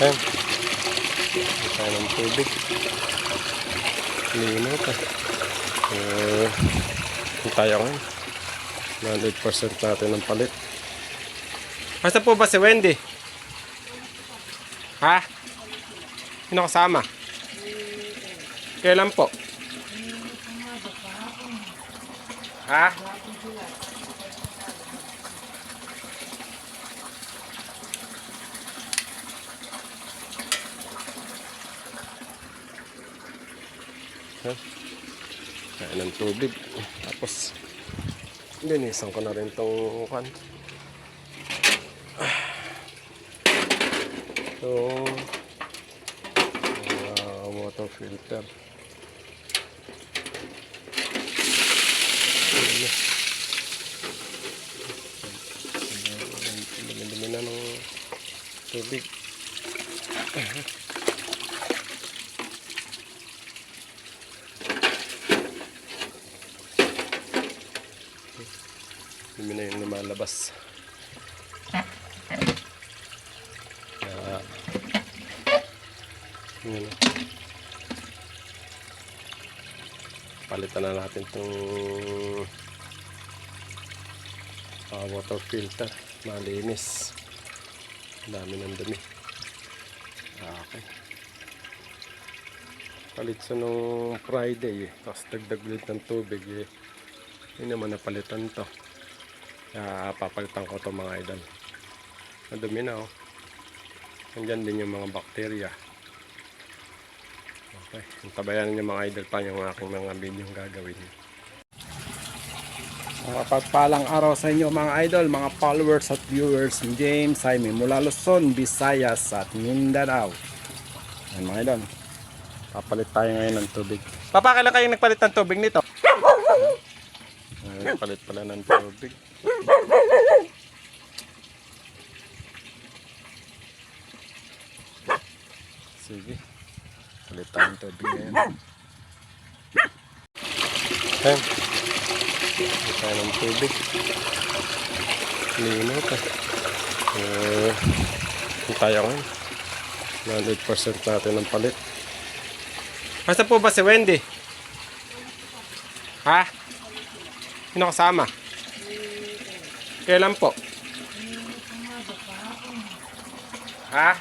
Ayan. Hindi tayo ng tubig. Lino pa. Hindi tayo ngayon. 100% natin ng palit. Basta po ba si Wendy? Ha? Sino kasama? Kailan po? Ha? Kain ng tubig. Tapos linisan ko na rin itong water filter. Dumi-dumi na ng tubig. Dumi na yung lumalabas. Yun. Palitan na natin itong water filter. Malinis. Dami ng dumi. Okay. Palit sa nung Friday tapos dagdag ulit ng tubig yun naman napalitan to. Kaya papalitan ko to mga idol. Madumi na Nandyan din yung mga bakterya. Okay, tabayan niyo mga idol pa yung aking mga video gagawin. Mapagpalang araw sa inyo mga idol, mga followers at viewers ni James Jaime mula Luzon, Visayas at Mindanao. Ayan mga idol, papalit tayo ngayon ng tubig. Papa, kailan kayo nagpalit ng tubig nito? Nagpalit pala ng tubig. Sige, palit tayo ng tubig ngayon. Ayan, palit tayo ng tubig. Lino pa. Hindi tayo ngayon. 100% natin ng palit. Basta po ba si Wendy? Ha? Sino kasama? Kailan po? Ha?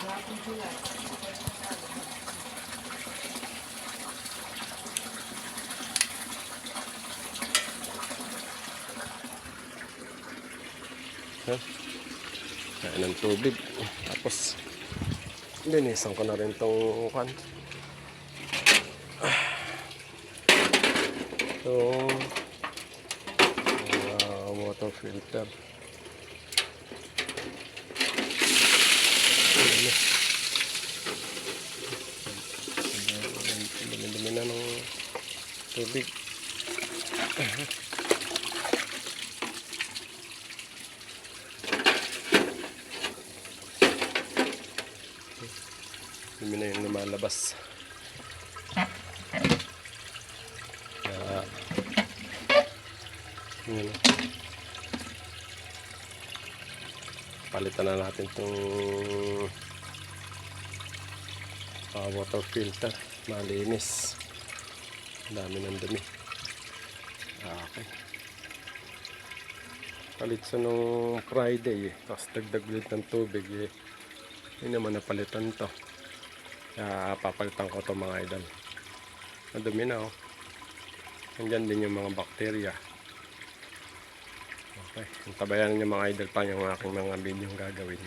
Kain ng tubig. Tapos linisan ko na rin itong water filter. Dumi na ng tubig. Dumi na yung lumalabas. Yun. Palitan na natin itong water filter. Malinis. Dami ng dumi. Okay. Palit sa nung Friday tapos dagdag ulit ng tubig yun naman napalitan to. Kaya papalitan ko to mga idol. Madumi na Nandyan din yung mga bakterya. Okay, tabayan niyo mga idol pa yung aking mga video gagawin.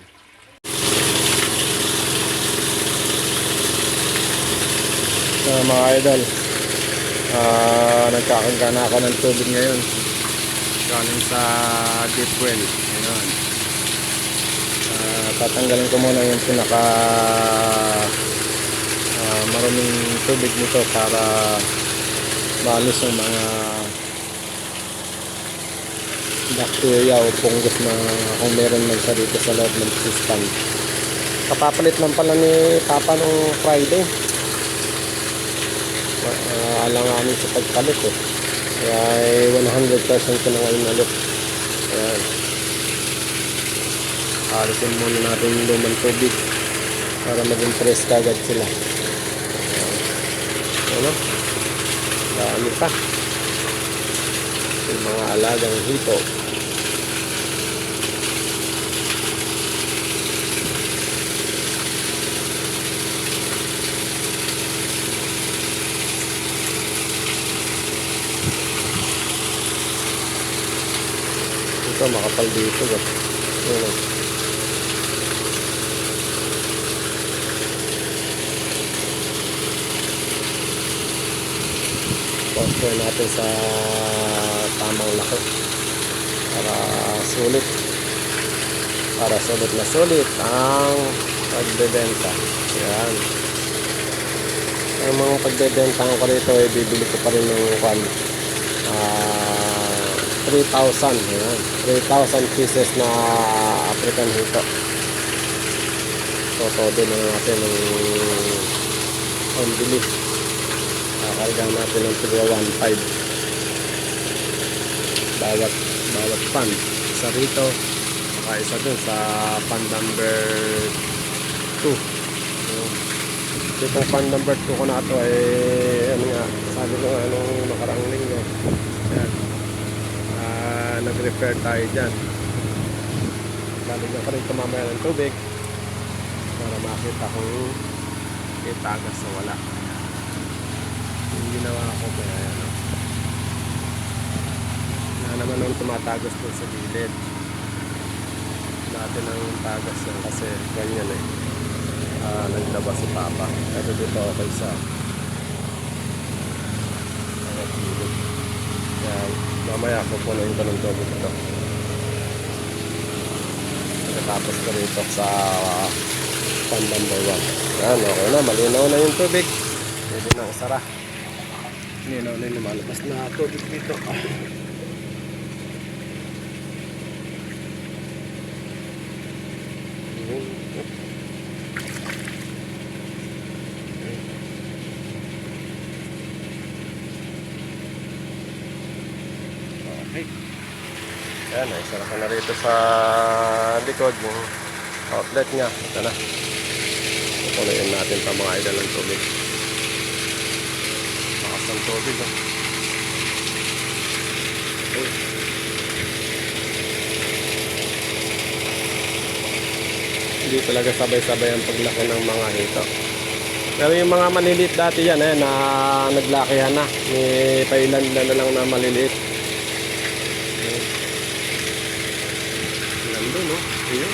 Mga idol, nagkakangga na ako ng tubig ngayon galing sa deep well. Ayan. Tatanggalin ko muna yung pinaka maruming tubig nito para maalis yung mga bacteria o fungus na kung meron man siya dito sa loob ng system. Kapapalit lang pala ni Papa nung Friday. Alanganin sa pagpalit kaya 100% ko na ngayon ulit. Ayan. Alisin muna natin yung lumang tubig. para maging fresh kagad sila. Ano? Dami pa. Yung mga alagang hito. Ito makapal dito ba? Ano? Poster natin sa tamang laki para sulit, na sulit ang pagbebenta. Yan. Ang mga pagbebentahan ko rito ay bibili ko pa rin ng 3,000. Yan. 3,000 pieces na African hito. So todo na natin ng pambili. Kakarga natin ng 1.5 bawat pan. Isa rito, saka isa dun sa pan number 2. Itong pan number 2 ko na ito ay ano nga, sabi ko anong nakaraang linggo. Ayan. Nag-refer tayo dyan. Lalagyan ko rin mamaya ng tubig para makita kung itagas sa wala. Yung ginawa ko kaya yan, no? Na naman nung tumatagos po sa gilid natin ang tagas yan kasi ganyan eh. Naglabas si Papa pero dito okay sa gilid. Kaya mamaya pupunuin ko ng tubig ito. Tapos ko rito sa pan number 1. Yan, okay na, malinaw na yung tubig. Pwede na isara. Malinaw na yung lumalabas na tubig dito. Okay. Ayan, isara ka na rito sa likod yung outlet nya. Ito na. Pupunuin natin pa mga idol ng tubig. Lakas ng tubig. Okay. Hindi talaga sabay-sabay ang paglaki ng mga hito. Pero yung mga maliliit dati yan na naglakihan na. May pailan na lang na maliliit. Nandun, no? Ayun.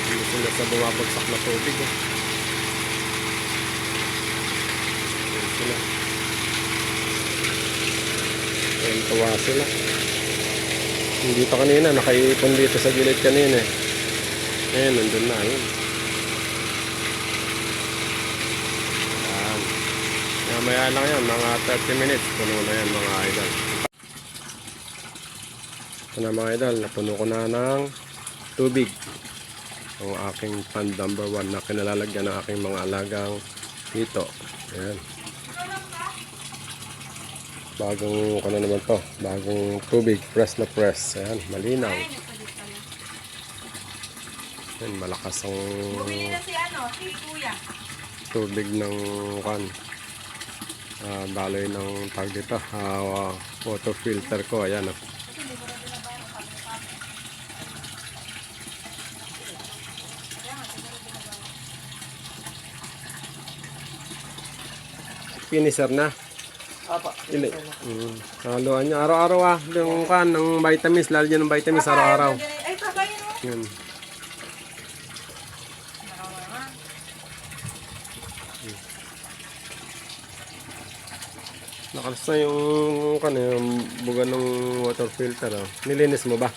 Hindi sila sa bumabagsak na tubig. Ayun sila. Ayun, tawa sila. Hindi pa kanina, nakaipon dito sa gilid kanina eh. Ayun, nandun na. Ayun. Mamaya lang yan, mga 30 minutes puno na yan mga idol. Ito na mga idol, napuno ko na ng tubig ang aking pan number 1 na kinalalagyan ng aking mga alagang hito. Ayan. Bagong ano naman to, bagong tubig, press na press. Ayan, malinaw. Ayan, malakas ang tubig ng baloy ng tag dito, water filter ko. Ayan, finisher na. Apa. Haluan nyo araw-araw yung ng vitamins, lalagyan ng vitamins araw-araw. Ay, pagayin mo. Yun. Nakalas na yung buga ng water filter. Nilinis mo ba?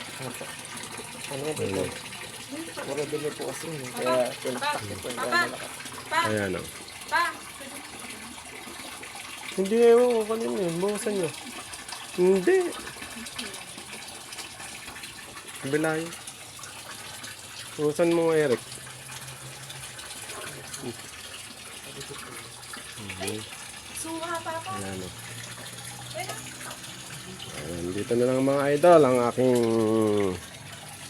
Ano ito? Wala din po kasi. Kaya pinaktakit ko yung malakas. Ayan o. Pa! Hindi ewan ko kanina yun. Bukasan nyo. Hindi. Kabila yun. Bukasan mo Eric. Suha pa pa. Ayan o. Ayan, dito na lang mga idol ang aking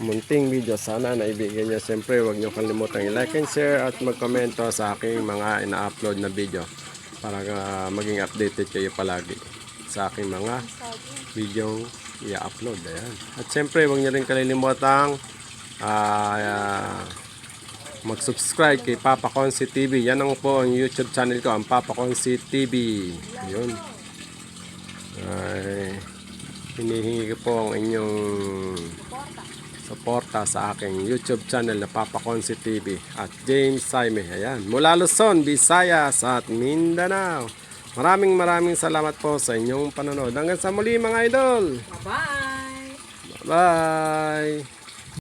munting video. Sana naibigay niyo. Siyempre, huwag niyo kalimutang i-like and share at magkomento sa aking mga ina-upload na video para maging updated kayo palagi sa aking mga video i-upload. Ayan. At siyempre, huwag niyo rin kalilimutang mag-subscribe kay Papa Consi TV. Yan ang po ang YouTube channel ko, ang Papa Consi TV. Ayun. Ay, hinihingi ko po ang inyong suporta sa aking YouTube channel na Papa Consi TV at James Saime. Ayan. Mula Luzon, Visayas at Mindanao. Maraming salamat po sa inyong panonood. Hanggang sa muli mga idol. Bye-bye! Bye!